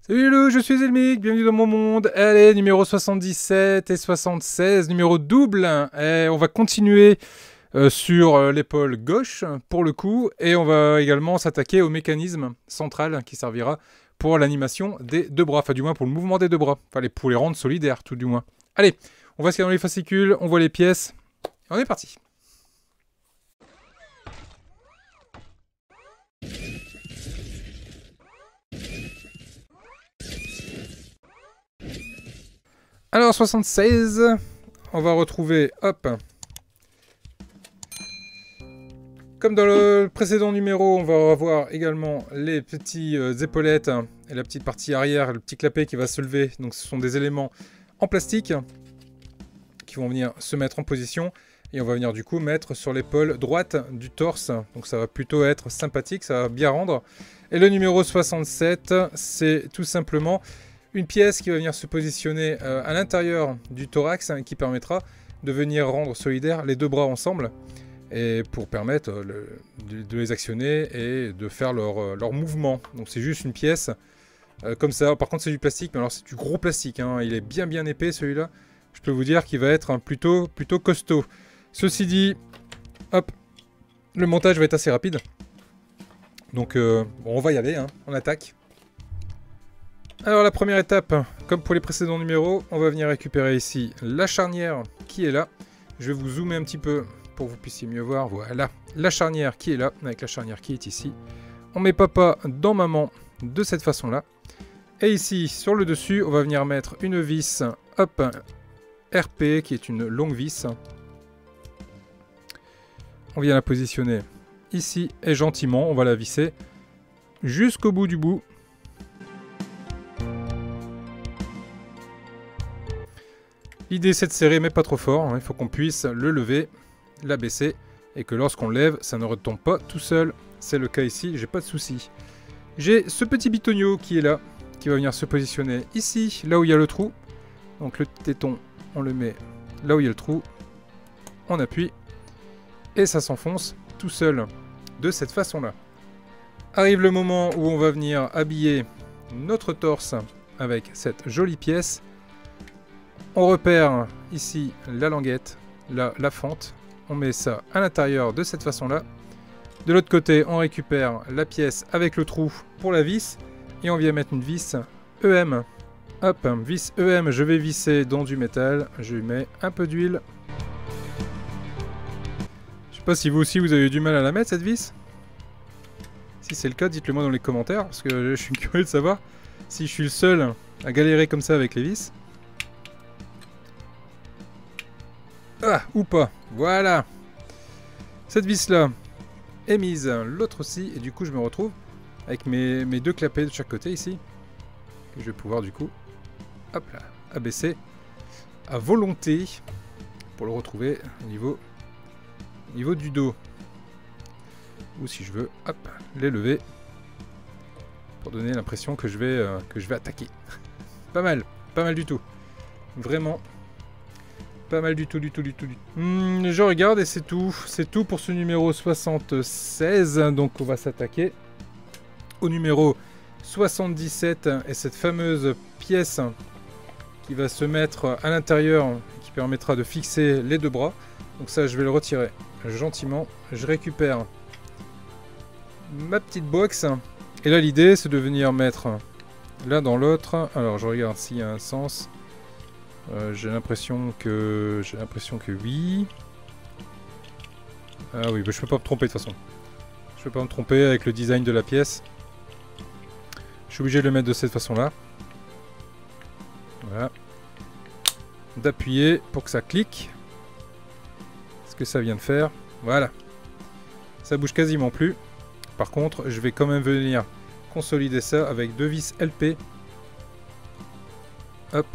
Salut Lou, je suis Elmic, bienvenue dans mon monde. Allez, numéro 77 et 76, numéro double. Et on va continuer sur l'épaule gauche pour le coup. Et on va également s'attaquer au mécanisme central qui servira pour l'animation des deux bras. Enfin du moins pour le mouvement des deux bras. Enfin pour les rendre solidaires tout du moins. Allez, on va se dans les fascicules, on voit les pièces. Et on est parti. Alors 76, on va retrouver, hop, comme dans le précédent numéro, on va avoir également les petits épaulettes et la petite partie arrière, le petit clapet qui va se lever. Donc ce sont des éléments en plastique qui vont venir se mettre en position. Et on va venir du coup mettre sur l'épaule droite du torse. Donc ça va plutôt être sympathique, ça va bien rendre. Et le numéro 67, c'est tout simplement une pièce qui va venir se positionner à l'intérieur du thorax qui permettra de venir rendre solidaires les deux bras ensemble et pour permettre de les actionner et de faire leur mouvement. Donc c'est juste une pièce comme ça. Par contre c'est du plastique, mais alors c'est du gros plastique, hein. Il est bien épais celui-là. Je peux vous dire qu'il va être plutôt costaud. Ceci dit, hop, le montage va être assez rapide. Donc bon, on va y aller, hein. On attaque. Alors la première étape, comme pour les précédents numéros, on va venir récupérer ici la charnière qui est là. Je vais vous zoomer un petit peu pour que vous puissiez mieux voir. Voilà, la charnière qui est là, avec la charnière qui est ici. On met papa dans maman de cette façon-là. Et ici, sur le dessus, on va venir mettre une vis, hop, RP, qui est une longue vis. On vient la positionner ici, et gentiment, on va la visser jusqu'au bout du bout. L'idée c'est de serrer mais pas trop fort, hein. Il faut qu'on puisse le lever, l'abaisser et que lorsqu'on lève ça ne retombe pas tout seul. C'est le cas ici, j'ai pas de souci. J'ai ce petit bitonio qui est là, qui va venir se positionner ici, là où il y a le trou. Donc le téton on le met là où il y a le trou, on appuie et ça s'enfonce tout seul de cette façon là. Arrive le moment où on va venir habiller notre torse avec cette jolie pièce. On repère ici la languette, là la fente. On met ça à l'intérieur de cette façon-là. De l'autre côté, on récupère la pièce avec le trou pour la vis. Et on vient mettre une vis EM. Hop, vis EM, je vais visser dans du métal. Je lui mets un peu d'huile. Je sais pas si vous aussi vous avez eu du mal à la mettre cette vis. Si c'est le cas, dites-le moi dans les commentaires. Parce que je suis curieux de savoir si je suis le seul à galérer comme ça avec les vis. Ah, ou pas. Voilà. Cette vis là est mise, l'autre aussi, et du coup je me retrouve avec mes deux clapets de chaque côté ici. Que je vais pouvoir du coup, hop là, abaisser à volonté pour le retrouver au niveau du dos. Ou si je veux, hop, les lever pour donner l'impression que je vais attaquer. Pas mal du tout. Vraiment. Pas mal du tout. Je regarde et c'est tout. C'est tout pour ce numéro 76. Donc on va s'attaquer au numéro 77 et cette fameuse pièce qui va se mettre à l'intérieur qui permettra de fixer les deux bras. Donc ça je vais le retirer gentiment. Je récupère ma petite box. Et là l'idée c'est de venir mettre l'un dans l'autre. Alors je regarde s'il y a un sens. J'ai l'impression que oui. Ah oui, bah, je peux pas me tromper de toute façon. Je peux pas me tromper avec le design de la pièce. Je suis obligé de le mettre de cette façon-là. Voilà. D'appuyer pour que ça clique. Ce que ça vient de faire. Voilà. Ça bouge quasiment plus. Par contre, je vais quand même venir consolider ça avec deux vis LP. Hop.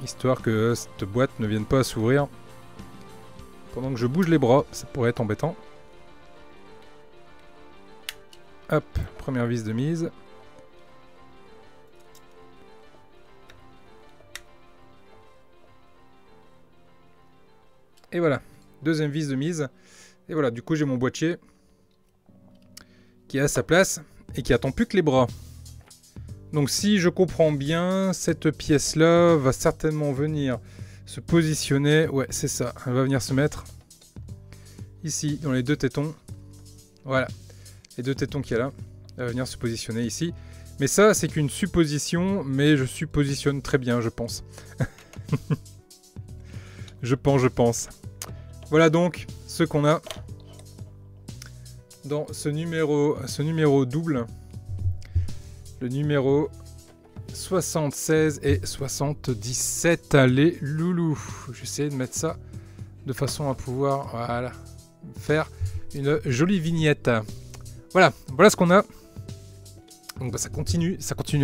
Histoire que cette boîte ne vienne pas à s'ouvrir pendant que je bouge les bras, ça pourrait être embêtant. Hop, première vis de mise. Et voilà, deuxième vis de mise. Et voilà, du coup j'ai mon boîtier qui est à sa place et qui attend plus que les bras. Donc si je comprends bien, cette pièce-là va certainement venir se positionner. Ouais, c'est ça. Elle va venir se mettre ici, dans les deux tétons. Voilà. Les deux tétons qu'il y a là. Elle va venir se positionner ici. Mais ça, c'est qu'une supposition, mais je suppositionne très bien, je pense. je pense. Voilà donc ce qu'on a dans ce numéro double. Le numéro 76 et 77. Allez, loulou. J'essaie de mettre ça de façon à pouvoir voilà, faire une jolie vignette. Voilà ce qu'on a. Donc bah, ça continue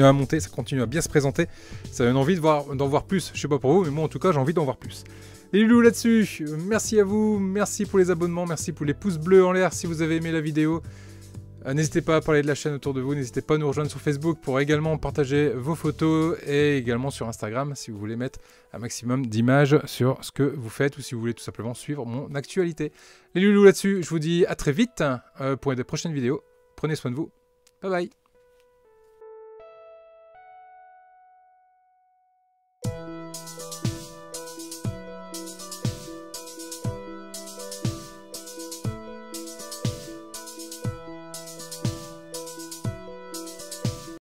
à monter, ça continue à bien se présenter. Ça donne envie d'en voir plus. Je sais pas pour vous, mais moi en tout cas j'ai envie d'en voir plus. Les loulous là-dessus, merci à vous, merci pour les abonnements, merci pour les pouces bleus en l'air si vous avez aimé la vidéo. N'hésitez pas à parler de la chaîne autour de vous, n'hésitez pas à nous rejoindre sur Facebook pour également partager vos photos et également sur Instagram si vous voulez mettre un maximum d'images sur ce que vous faites ou si vous voulez tout simplement suivre mon actualité. Les loulous là-dessus, je vous dis à très vite pour des prochaines vidéos. Prenez soin de vous. Bye bye.